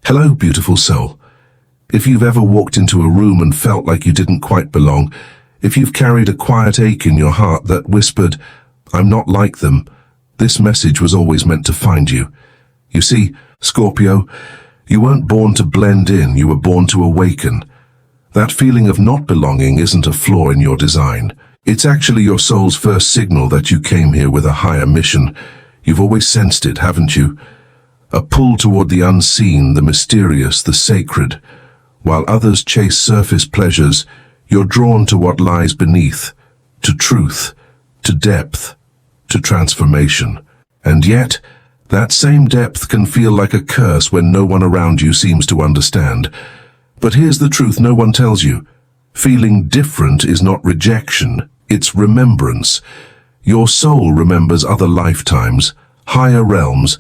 Hello, beautiful soul. If you've ever walked into a room and felt like you didn't quite belong, if you've carried a quiet ache in your heart that whispered, "I'm not like them," this message was always meant to find you. You see, Scorpio, you weren't born to blend in, you were born to awaken. That feeling of not belonging isn't a flaw in your design. It's actually your soul's first signal that you came here with a higher mission. You've always sensed it, haven't you? A pull toward the unseen, the mysterious, the sacred. While others chase surface pleasures, you're drawn to what lies beneath, to truth, to depth, to transformation. And yet, that same depth can feel like a curse when no one around you seems to understand. But here's the truth no one tells you. Feeling different is not rejection, it's remembrance. Your soul remembers other lifetimes, higher realms,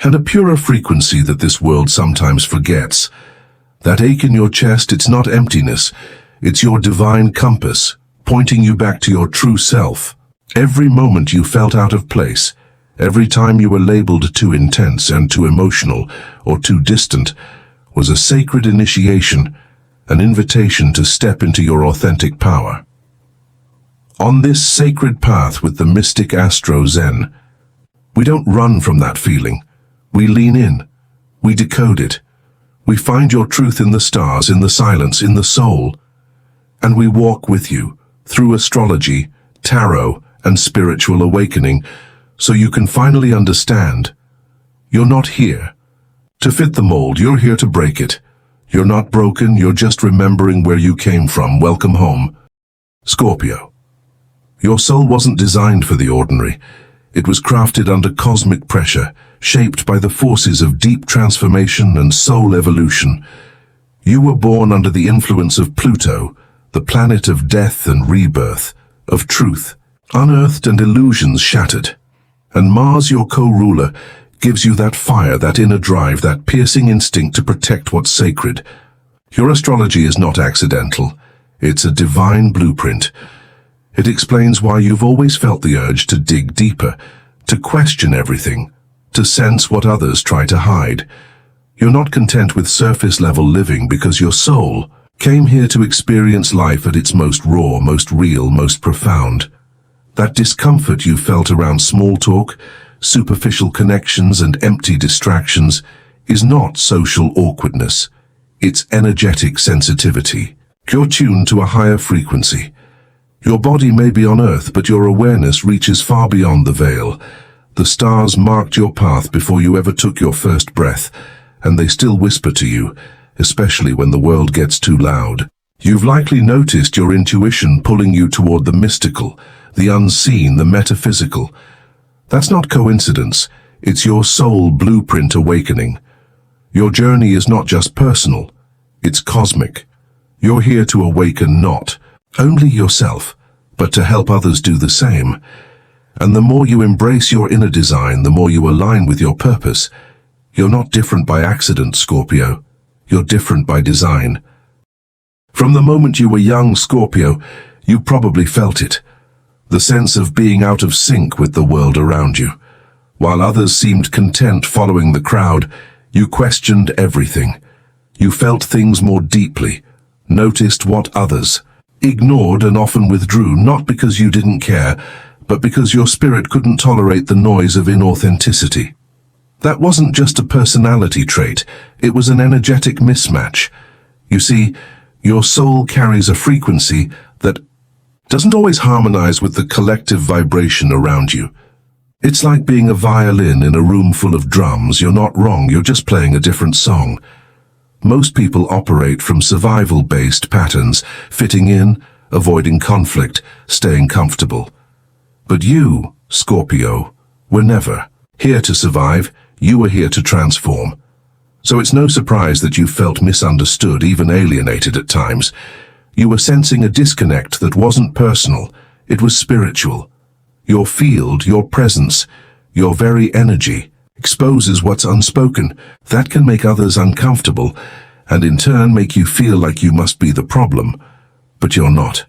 and a purer frequency that this world sometimes forgets. That ache in your chest, it's not emptiness, it's your divine compass, pointing you back to your true self. Every moment you felt out of place, every time you were labeled too intense and too emotional or too distant, was a sacred initiation, an invitation to step into your authentic power. On this sacred path with the mystic Astro Zen, we don't run from that feeling. We lean in. We decode it. We find your truth in the stars, in the silence, in the soul. And we walk with you through astrology, tarot, and spiritual awakening, so you can finally understand. You're not here to fit the mold, you're here to break it. You're not broken, you're just remembering where you came from. Welcome home. Scorpio. Your soul wasn't designed for the ordinary. It was crafted under cosmic pressure, shaped by the forces of deep transformation and soul evolution. You were born under the influence of Pluto, the planet of death and rebirth, of truth, unearthed and illusions shattered. And Mars, your co-ruler, gives you that fire, that inner drive, that piercing instinct to protect what's sacred. Your astrology is not accidental. It's a divine blueprint. It explains why you've always felt the urge to dig deeper, to question everything, to sense what others try to hide. You're not content with surface-level living because your soul came here to experience life at its most raw, most real, most profound. That discomfort you felt around small talk, superficial connections and empty distractions is not social awkwardness. It's energetic sensitivity. You're tuned to a higher frequency. Your body may be on Earth, but your awareness reaches far beyond the veil. The stars marked your path before you ever took your first breath, and they still whisper to you, especially when the world gets too loud. You've likely noticed your intuition pulling you toward the mystical, the unseen, the metaphysical. That's not coincidence. It's your soul blueprint awakening. Your journey is not just personal, it's cosmic. You're here to awaken not only yourself, but to help others do the same. And the more you embrace your inner design, the more you align with your purpose. You're not different by accident, Scorpio. You're different by design. From the moment you were young, Scorpio, you probably felt it. The sense of being out of sync with the world around you. While others seemed content following the crowd, you questioned everything. You felt things more deeply, noticed what others ignored and often withdrew, not because you didn't care, but because your spirit couldn't tolerate the noise of inauthenticity. That wasn't just a personality trait, it was an energetic mismatch. You see, your soul carries a frequency that doesn't always harmonize with the collective vibration around you. It's like being a violin in a room full of drums. You're not wrong, you're just playing a different song. Most people operate from survival-based patterns, fitting in, avoiding conflict, staying comfortable. But you, Scorpio, were never here to survive, you were here to transform. So it's no surprise that you felt misunderstood, even alienated at times. You were sensing a disconnect that wasn't personal, it was spiritual. Your field, your presence, your very energy exposes what's unspoken. That can make others uncomfortable, and in turn make you feel like you must be the problem. But you're not.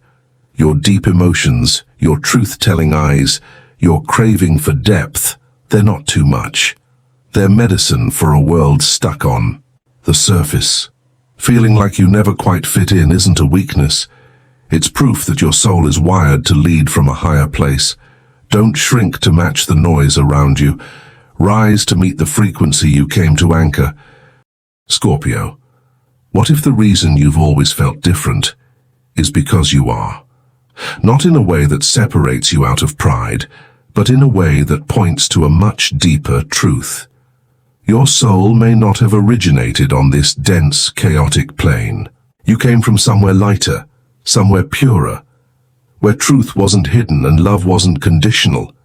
Your deep emotions, your truth-telling eyes, your craving for depth, they're not too much. They're medicine for a world stuck on the surface. Feeling like you never quite fit in isn't a weakness. It's proof that your soul is wired to lead from a higher place. Don't shrink to match the noise around you. Rise to meet the frequency you came to anchor. Scorpio, what if the reason you've always felt different is because you are? Not in a way that separates you out of pride, but in a way that points to a much deeper truth. Your soul may not have originated on this dense, chaotic plane. You came from somewhere lighter, somewhere purer, where truth wasn't hidden and love wasn't conditional.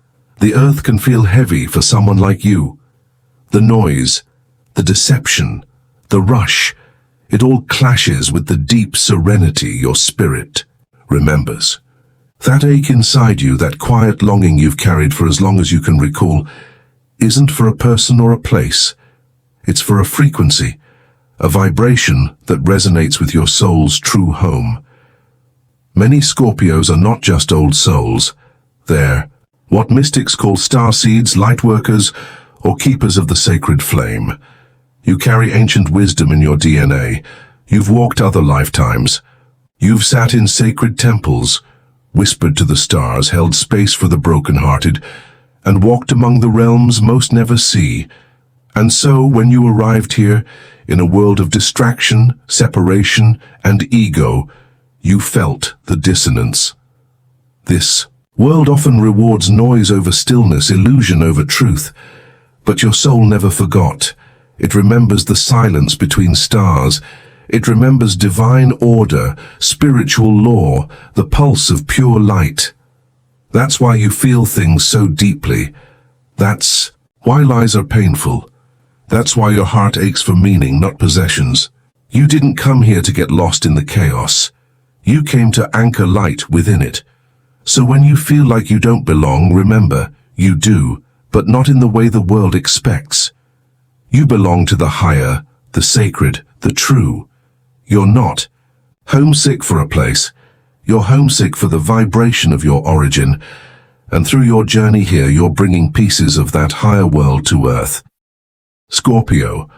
The earth can feel heavy for someone like you. The noise, the deception, the rush, it all clashes with the deep serenity your spirit remembers. That ache inside you, that quiet longing you've carried for as long as you can recall, isn't for a person or a place. It's for a frequency, a vibration that resonates with your soul's true home. Many Scorpios are not just old souls. They're what mystics call starseeds, lightworkers, or keepers of the sacred flame. You carry ancient wisdom in your DNA. You've walked other lifetimes. You've sat in sacred temples, whispered to the stars, held space for the brokenhearted, and walked among the realms most never see. And so, when you arrived here, in a world of distraction, separation, and ego, you felt the dissonance. This world often rewards noise over stillness, illusion over truth. But your soul never forgot. It remembers the silence between stars. It remembers divine order, spiritual law, the pulse of pure light. That's why you feel things so deeply. That's why lies are painful. That's why your heart aches for meaning, not possessions. You didn't come here to get lost in the chaos. You came to anchor light within it. So when you feel like you don't belong, remember, you do, but not in the way the world expects. You belong to the higher, the sacred, the true. You're not homesick for a place. You're homesick for the vibration of your origin. And through your journey here, you're bringing pieces of that higher world to earth. Scorpio,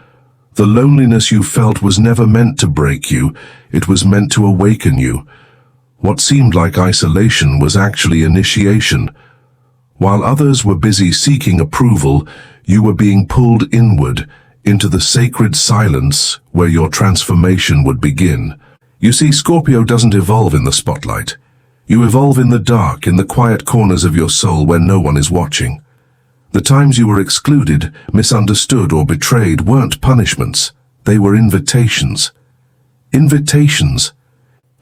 the loneliness you felt was never meant to break you. It was meant to awaken you. What seemed like isolation was actually initiation. While others were busy seeking approval, you were being pulled inward, into the sacred silence where your transformation would begin. You see, Scorpio doesn't evolve in the spotlight. You evolve in the dark, in the quiet corners of your soul where no one is watching. The times you were excluded, misunderstood, or betrayed weren't punishments. They were invitations. Invitations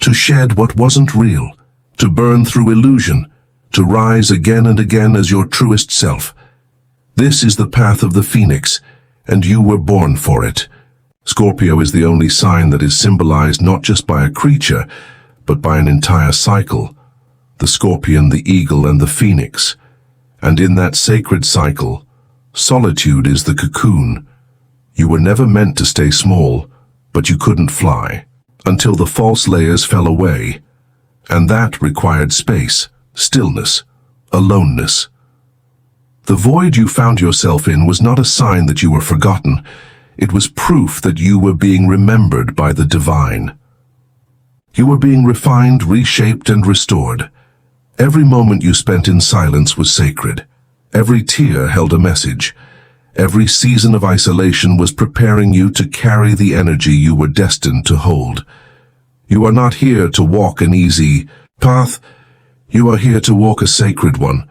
to shed what wasn't real, to burn through illusion, to rise again and again as your truest self. This is the path of the phoenix, and you were born for it. Scorpio is the only sign that is symbolized not just by a creature, but by an entire cycle. The scorpion, the eagle, and the phoenix. And in that sacred cycle, solitude is the cocoon. You were never meant to stay small, but you couldn't fly, until the false layers fell away. And that required space, stillness, aloneness. The void you found yourself in was not a sign that you were forgotten. It was proof that you were being remembered by the divine. You were being refined, reshaped, and restored. Every moment you spent in silence was sacred. Every tear held a message. Every season of isolation was preparing you to carry the energy you were destined to hold. You are not here to walk an easy path. You are here to walk a sacred one.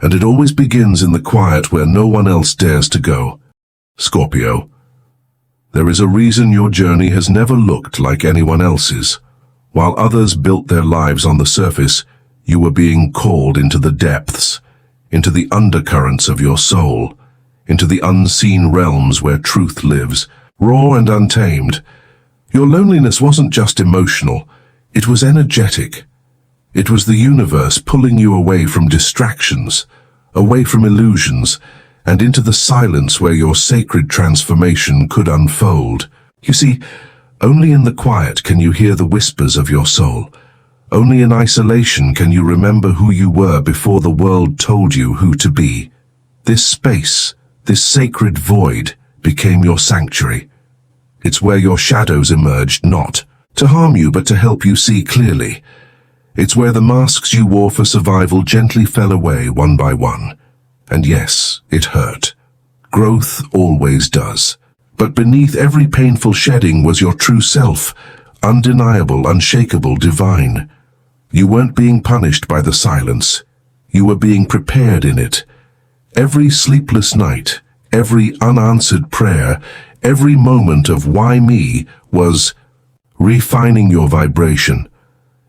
And it always begins in the quiet where no one else dares to go. Scorpio, there is a reason your journey has never looked like anyone else's. While others built their lives on the surface, you were being called into the depths, into the undercurrents of your soul, into the unseen realms where truth lives, raw and untamed. Your loneliness wasn't just emotional, it was energetic. It was the universe pulling you away from distractions, away from illusions, and into the silence where your sacred transformation could unfold. You see, only in the quiet can you hear the whispers of your soul. Only in isolation can you remember who you were before the world told you who to be. This space, this sacred void, became your sanctuary. It's where your shadows emerged, not to harm you but to help you see clearly. It's where the masks you wore for survival gently fell away one by one. And yes, it hurt. Growth always does. But beneath every painful shedding was your true self, undeniable, unshakable, divine. You weren't being punished by the silence. You were being prepared in it. Every sleepless night, every unanswered prayer, every moment of why me was refining your vibration.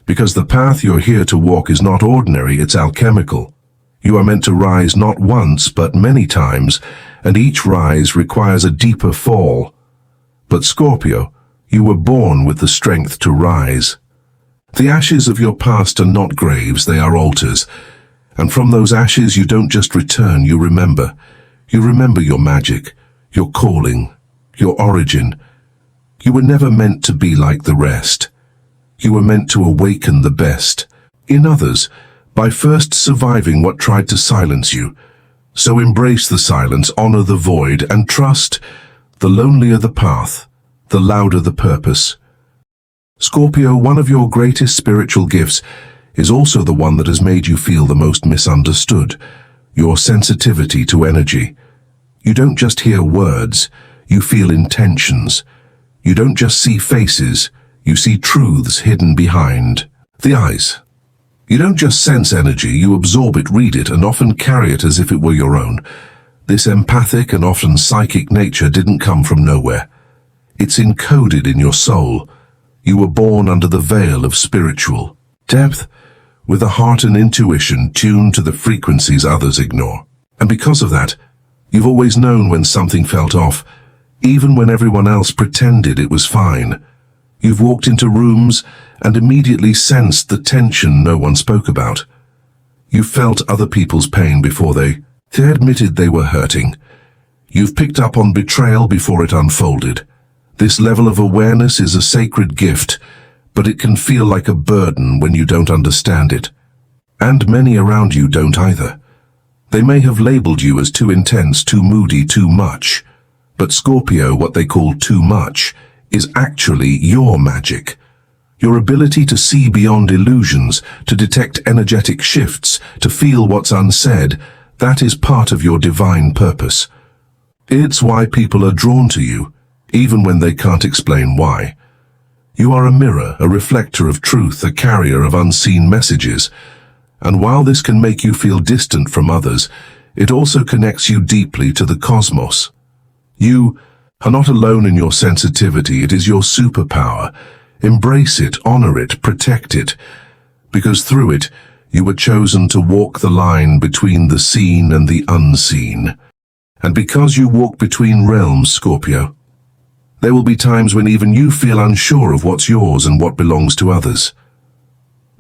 Because the path you're here to walk is not ordinary, it's alchemical. You are meant to rise not once, but many times, and each rise requires a deeper fall. But Scorpio, you were born with the strength to rise. The ashes of your past are not graves, they are altars. And from those ashes you don't just return, you remember. You remember your magic, your calling, your origin. You were never meant to be like the rest. You were meant to awaken the best in others by first surviving what tried to silence you. So embrace the silence, honor the void, and trust the lonelier the path, the louder the purpose. Scorpio, one of your greatest spiritual gifts is also the one that has made you feel the most misunderstood, your sensitivity to energy. You don't just hear words, you feel intentions. You don't just see faces, you see truths hidden behind the eyes. You don't just sense energy, you absorb it, read it, and often carry it as if it were your own. This empathic and often psychic nature didn't come from nowhere. It's encoded in your soul. You were born under the veil of spiritual depth, with a heart and intuition tuned to the frequencies others ignore. And because of that, you've always known when something felt off, even when everyone else pretended it was fine. You've walked into rooms and immediately sensed the tension no one spoke about. You felt other people's pain before they admitted they were hurting. You've picked up on betrayal before it unfolded. This level of awareness is a sacred gift, but it can feel like a burden when you don't understand it. And many around you don't either. They may have labeled you as too intense, too moody, too much. But Scorpio, what they call too much, is actually your magic. Your ability to see beyond illusions, to detect energetic shifts, to feel what's unsaid, that is part of your divine purpose. It's why people are drawn to you, even when they can't explain why. You are a mirror, a reflector of truth, a carrier of unseen messages. And while this can make you feel distant from others, it also connects you deeply to the cosmos. You are not alone in your sensitivity, it is your superpower. Embrace it, honor it, protect it, because through it, you were chosen to walk the line between the seen and the unseen. And because you walk between realms, Scorpio, there will be times when even you feel unsure of what's yours and what belongs to others.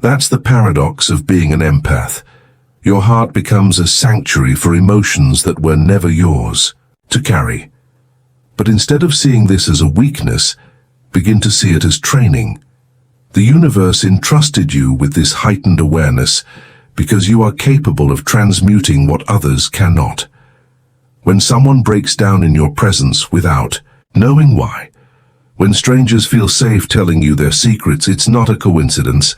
That's the paradox of being an empath. Your heart becomes a sanctuary for emotions that were never yours to carry. But instead of seeing this as a weakness, begin to see it as training. The universe entrusted you with this heightened awareness because you are capable of transmuting what others cannot. When someone breaks down in your presence without knowing why, when strangers feel safe telling you their secrets, it's not a coincidence.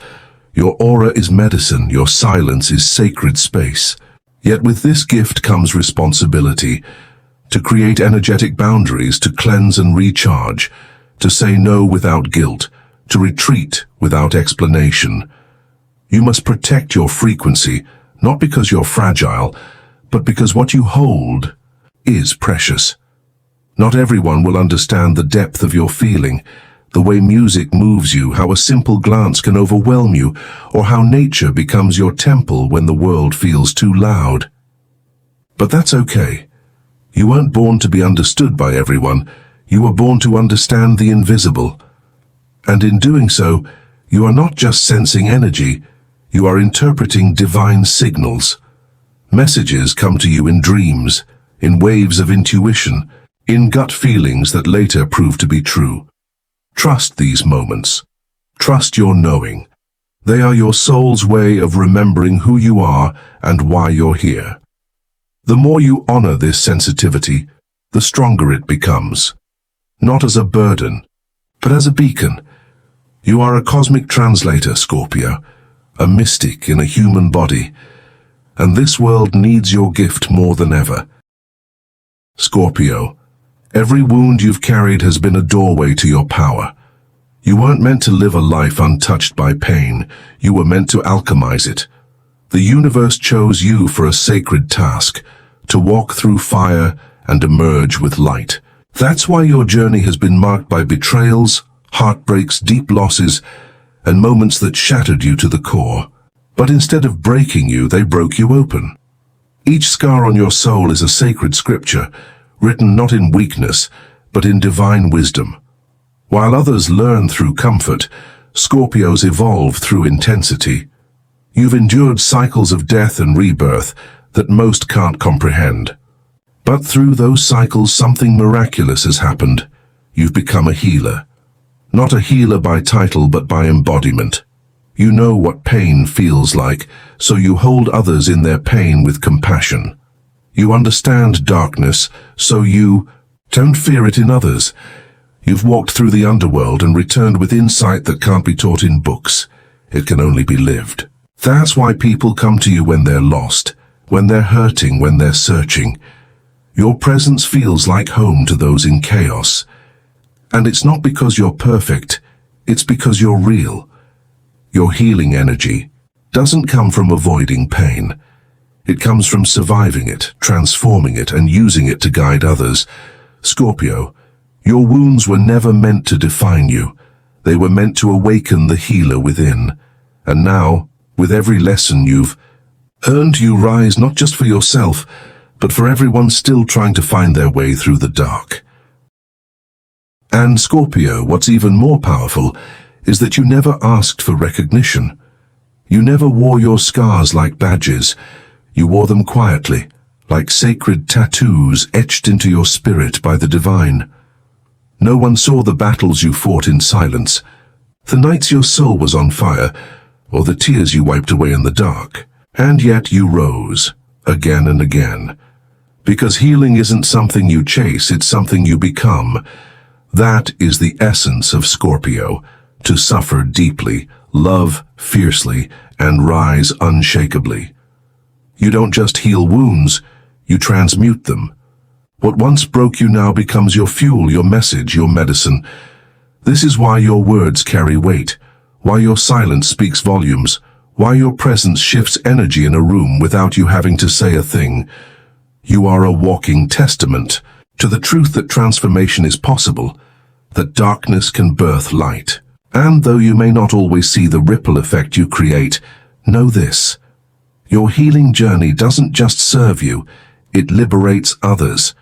Your aura is medicine, your silence is sacred space. Yet with this gift comes responsibility, to create energetic boundaries, to cleanse and recharge, to say no without guilt, to retreat without explanation. You must protect your frequency, not because you're fragile, but because what you hold is precious. Not everyone will understand the depth of your feeling, the way music moves you, how a simple glance can overwhelm you, or how nature becomes your temple when the world feels too loud. But that's okay. You weren't born to be understood by everyone. You were born to understand the invisible. And in doing so, you are not just sensing energy, you are interpreting divine signals. Messages come to you in dreams, in waves of intuition, in gut feelings that later prove to be true. Trust these moments. Trust your knowing. They are your soul's way of remembering who you are and why you're here. The more you honor this sensitivity, the stronger it becomes. not as a burden, but as a beacon. You are a cosmic translator, Scorpio, a mystic in a human body, and this world needs your gift more than ever. Scorpio, every wound you've carried has been a doorway to your power. You weren't meant to live a life untouched by pain. You were meant to alchemize it. The universe chose you for a sacred task, to walk through fire and emerge with light. That's why your journey has been marked by betrayals, heartbreaks, deep losses, and moments that shattered you to the core. But instead of breaking you, they broke you open. Each scar on your soul is a sacred scripture, written not in weakness, but in divine wisdom. While others learn through comfort, Scorpios evolve through intensity. You've endured cycles of death and rebirth that most can't comprehend. But through those cycles, something miraculous has happened. You've become a healer. Not a healer by title, but by embodiment. You know what pain feels like, so you hold others in their pain with compassion. You understand darkness, so you don't fear it in others. You've walked through the underworld and returned with insight that can't be taught in books. It can only be lived. That's why people come to you when they're lost, when they're hurting, when they're searching. Your presence feels like home to those in chaos. And it's not because you're perfect, it's because you're real. Your healing energy doesn't come from avoiding pain. It comes from surviving it, transforming it, and using it to guide others. Scorpio, your wounds were never meant to define you. They were meant to awaken the healer within. And now, with every lesson you've earned, you rise not just for yourself, but for everyone still trying to find their way through the dark. And Scorpio, what's even more powerful is that you never asked for recognition. You never wore your scars like badges. You wore them quietly, like sacred tattoos etched into your spirit by the divine. No one saw the battles you fought in silence, the nights your soul was on fire, or the tears you wiped away in the dark. And yet you rose, again and again. Because healing isn't something you chase, it's something you become. That is the essence of Scorpio, to suffer deeply, love fiercely, and rise unshakably. You don't just heal wounds, you transmute them. What once broke you now becomes your fuel, your message, your medicine. This is why your words carry weight, why your silence speaks volumes, why your presence shifts energy in a room without you having to say a thing. You are a walking testament to the truth that transformation is possible, that darkness can birth light. And though you may not always see the ripple effect you create, know this: your healing journey doesn't just serve you, it liberates others.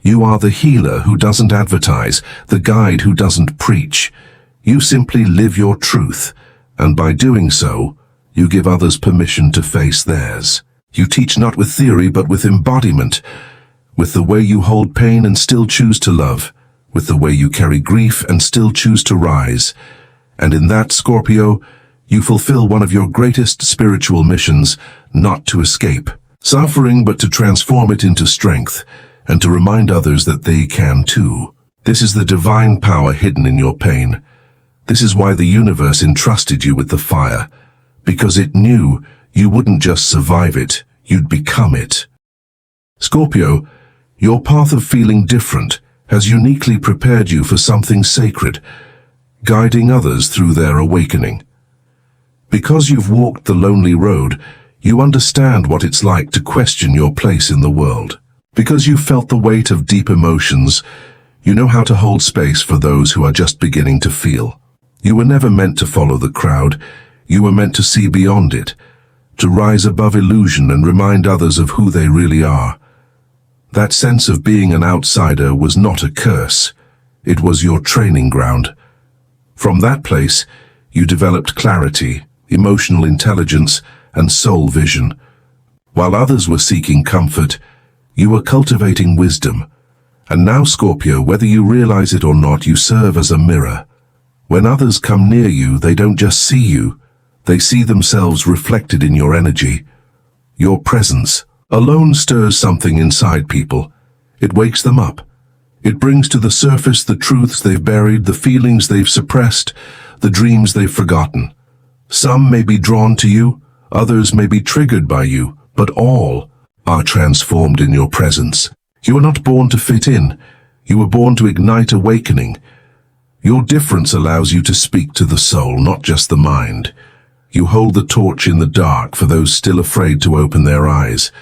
You are the healer who doesn't advertise, the guide who doesn't preach. You simply live your truth, and by doing so, you give others permission to face theirs. You teach not with theory but with embodiment, with the way you hold pain and still choose to love, with the way you carry grief and still choose to rise. And in that, Scorpio, you fulfill one of your greatest spiritual missions, not to escape suffering but to transform it into strength, and to remind others that they can too. This is the divine power hidden in your pain. This is why the universe entrusted you with the fire, because it knew you wouldn't just survive it, you'd become it. Scorpio, your path of feeling different has uniquely prepared you for something sacred, guiding others through their awakening. Because you've walked the lonely road, you understand what it's like to question your place in the world. Because you've felt the weight of deep emotions, you know how to hold space for those who are just beginning to feel. You were never meant to follow the crowd. You were meant to see beyond it, to rise above illusion and remind others of who they really are. That sense of being an outsider was not a curse. It was your training ground. From that place, you developed clarity, emotional intelligence, and soul vision. While others were seeking comfort, you were cultivating wisdom. And now, Scorpio, whether you realize it or not, you serve as a mirror. When others come near you, they don't just see you, they see themselves reflected in your energy. Your presence alone stirs something inside people. It wakes them up. It brings to the surface the truths they've buried, the feelings they've suppressed, the dreams they've forgotten. Some may be drawn to you, others may be triggered by you, but all are transformed in your presence. You are not born to fit in. You were born to ignite awakening. Your difference allows you to speak to the soul, not just the mind. You hold the torch in the dark for those still afraid to open their eyes.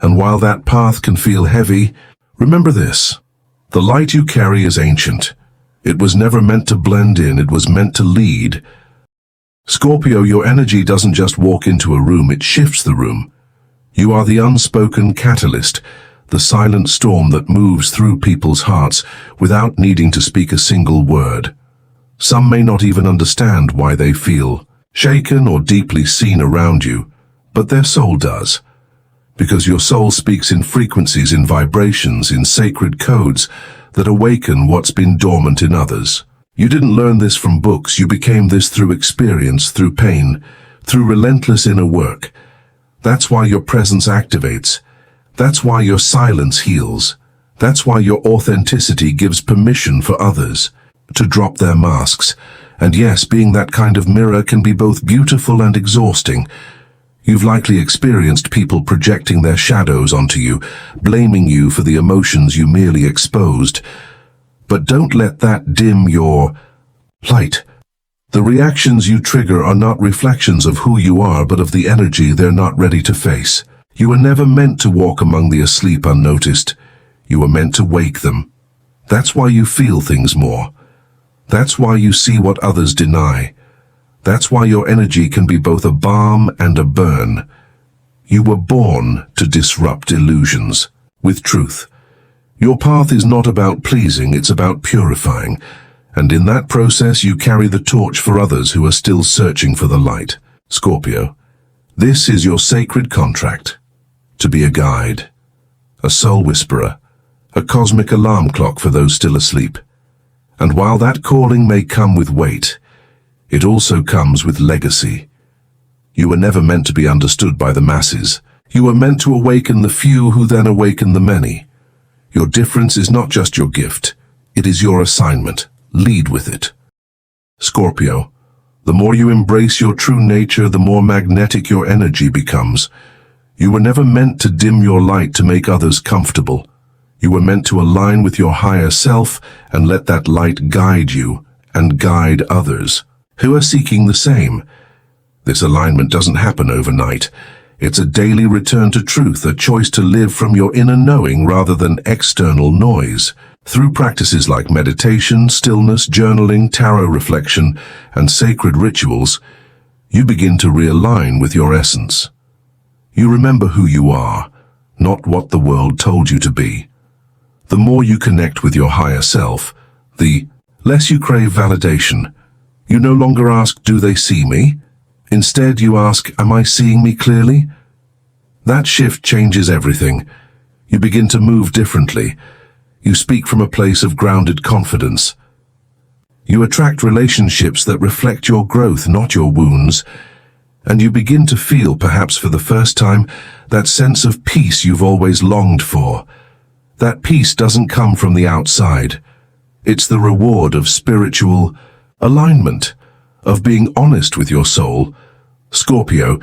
And while that path can feel heavy, remember this: the light you carry is ancient. It was never meant to blend in, it was meant to lead. Scorpio, your energy doesn't just walk into a room, it shifts the room. You are the unspoken catalyst, the silent storm that moves through people's hearts without needing to speak a single word. Some may not even understand why they feel shaken or deeply seen around you, but their soul does. Because your soul speaks in frequencies, in vibrations, in sacred codes that awaken what's been dormant in others. You didn't learn this from books, you became this through experience, through pain, through relentless inner work. That's why your presence activates. That's why your silence heals. That's why your authenticity gives permission for others to drop their masks. And yes, being that kind of mirror can be both beautiful and exhausting. You've likely experienced people projecting their shadows onto you, blaming you for the emotions you merely exposed. But don't let that dim your light. The reactions you trigger are not reflections of who you are, but of the energy they're not ready to face. You were never meant to walk among the asleep unnoticed. You were meant to wake them. That's why you feel things more. That's why you see what others deny. That's why your energy can be both a balm and a burn. You were born to disrupt illusions with truth. Your path is not about pleasing, it's about purifying. And in that process you carry the torch for others who are still searching for the light. Scorpio, this is your sacred contract. To be a guide, a soul whisperer, a cosmic alarm clock for those still asleep. And while that calling may come with weight, it also comes with legacy. You were never meant to be understood by the masses. You were meant to awaken the few who then awaken the many. Your difference is not just your gift, it is your assignment. Lead with it. Scorpio, the more you embrace your true nature, the more magnetic your energy becomes. You were never meant to dim your light to make others comfortable. You were meant to align with your higher self and let that light guide you and guide others who are seeking the same. This alignment doesn't happen overnight. It's a daily return to truth, a choice to live from your inner knowing rather than external noise. Through practices like meditation, stillness, journaling, tarot reflection, and sacred rituals, you begin to realign with your essence. You remember who you are, not what the world told you to be. The more you connect with your higher self, the less you crave validation. You no longer ask, do they see me? Instead, you ask, am I seeing me clearly? That shift changes everything. You begin to move differently. You speak from a place of grounded confidence. You attract relationships that reflect your growth, not your wounds. And you begin to feel, perhaps for the first time, that sense of peace you've always longed for. That peace doesn't come from the outside. It's the reward of spiritual alignment, of being honest with your soul. Scorpio,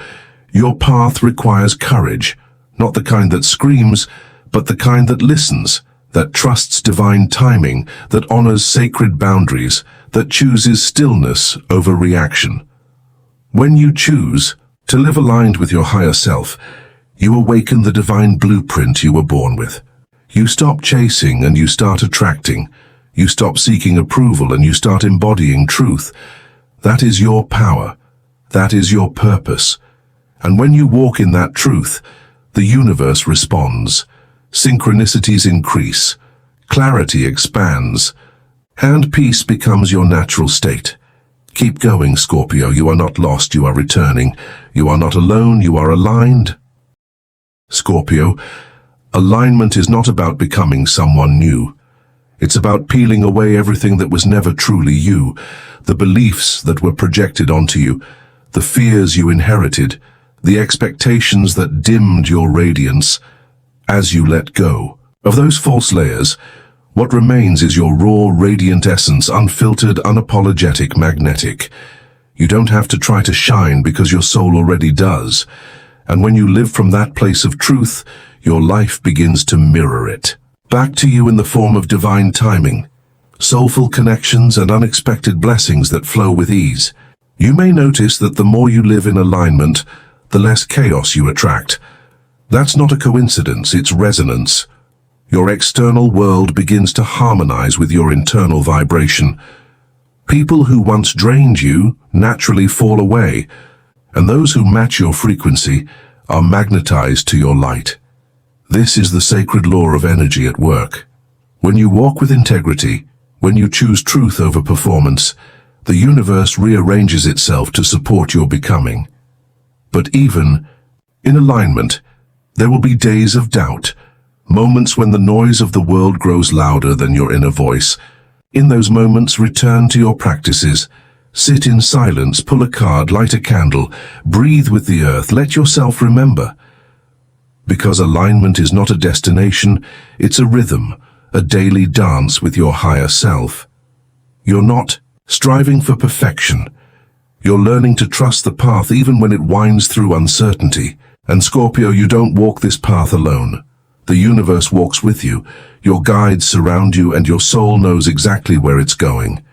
your path requires courage, not the kind that screams, but the kind that listens, that trusts divine timing, that honors sacred boundaries, that chooses stillness over reaction. When you choose to live aligned with your higher self, you awaken the divine blueprint you were born with. You stop chasing and you start attracting. You stop seeking approval and you start embodying truth. That is your power. That is your purpose. And when you walk in that truth, the universe responds. Synchronicities increase. Clarity expands. And peace becomes your natural state. Keep going, Scorpio. You are not lost. You are returning. You are not alone. You are aligned. Scorpio, alignment is not about becoming someone new. It's about peeling away everything that was never truly you, the beliefs that were projected onto you, the fears you inherited, the expectations that dimmed your radiance. As you let go of those false layers, What remains is your raw, radiant essence, unfiltered, unapologetic, magnetic. You don't have to try to shine because your soul already does. And when you live from that place of truth, your life begins to mirror it. Back to you in the form of divine timing, soulful connections and unexpected blessings that flow with ease. You may notice that the more you live in alignment, the less chaos you attract. That's not a coincidence, it's resonance. Your external world begins to harmonize with your internal vibration. People who once drained you naturally fall away, and those who match your frequency are magnetized to your light. This is the sacred law of energy at work. When you walk with integrity, when you choose truth over performance, the universe rearranges itself to support your becoming. But even in alignment, there will be days of doubt, moments when the noise of the world grows louder than your inner voice. In those moments, return to your practices. Sit in silence, pull a card, light a candle, breathe with the earth, let yourself remember. Because alignment is not a destination, it's a rhythm, a daily dance with your higher self. You're not striving for perfection. You're learning to trust the path even when it winds through uncertainty. And Scorpio, you don't walk this path alone. The universe walks with you, your guides surround you, and your soul knows exactly where it's going.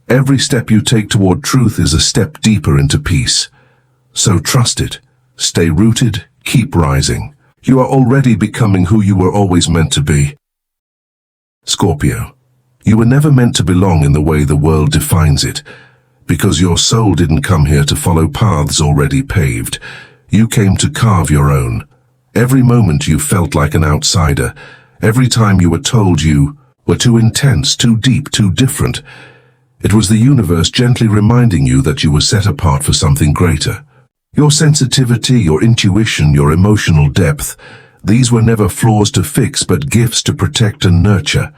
Every step you take toward truth is a step deeper into peace. So trust it, stay rooted, keep rising. You are already becoming who you were always meant to be. Scorpio, you were never meant to belong in the way the world defines it, because your soul didn't come here to follow paths already paved. You came to carve your own. Every moment you felt like an outsider. Every time you were told you were too intense, too deep, too different. It was the universe gently reminding you that you were set apart for something greater. Your sensitivity, your intuition, your emotional depth, these were never flaws to fix but gifts to protect and nurture.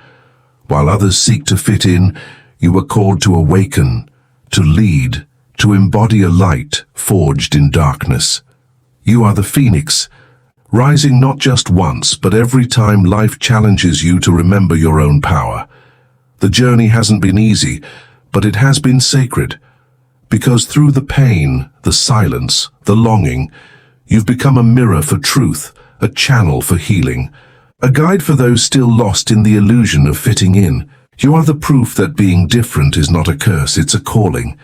While others seek to fit in, you were called to awaken, to lead, to embody a light forged in darkness. You are the phoenix, rising not just once, but every time life challenges you to remember your own power. The journey hasn't been easy, but it has been sacred, because through the pain, the silence, the longing, you've become a mirror for truth, a channel for healing, a guide for those still lost in the illusion of fitting in. You are the proof that being different is not a curse, it's a calling.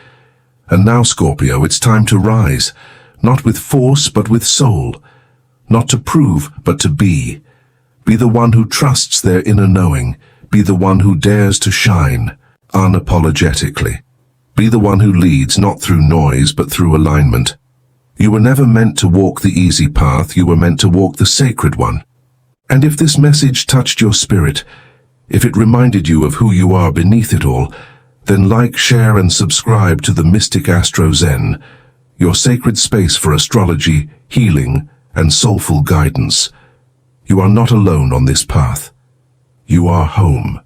And now, Scorpio, it's time to rise, not with force, but with soul. Not to prove, but to be. Be the one who trusts their inner knowing. Be the one who dares to shine, unapologetically. Be the one who leads not through noise, but through alignment. You were never meant to walk the easy path, you were meant to walk the sacred one. And if this message touched your spirit, if it reminded you of who you are beneath it all, then like, share, and subscribe to the Mystic Astro Zen, your sacred space for astrology, healing, and soulful guidance. You are not alone on this path. You are home.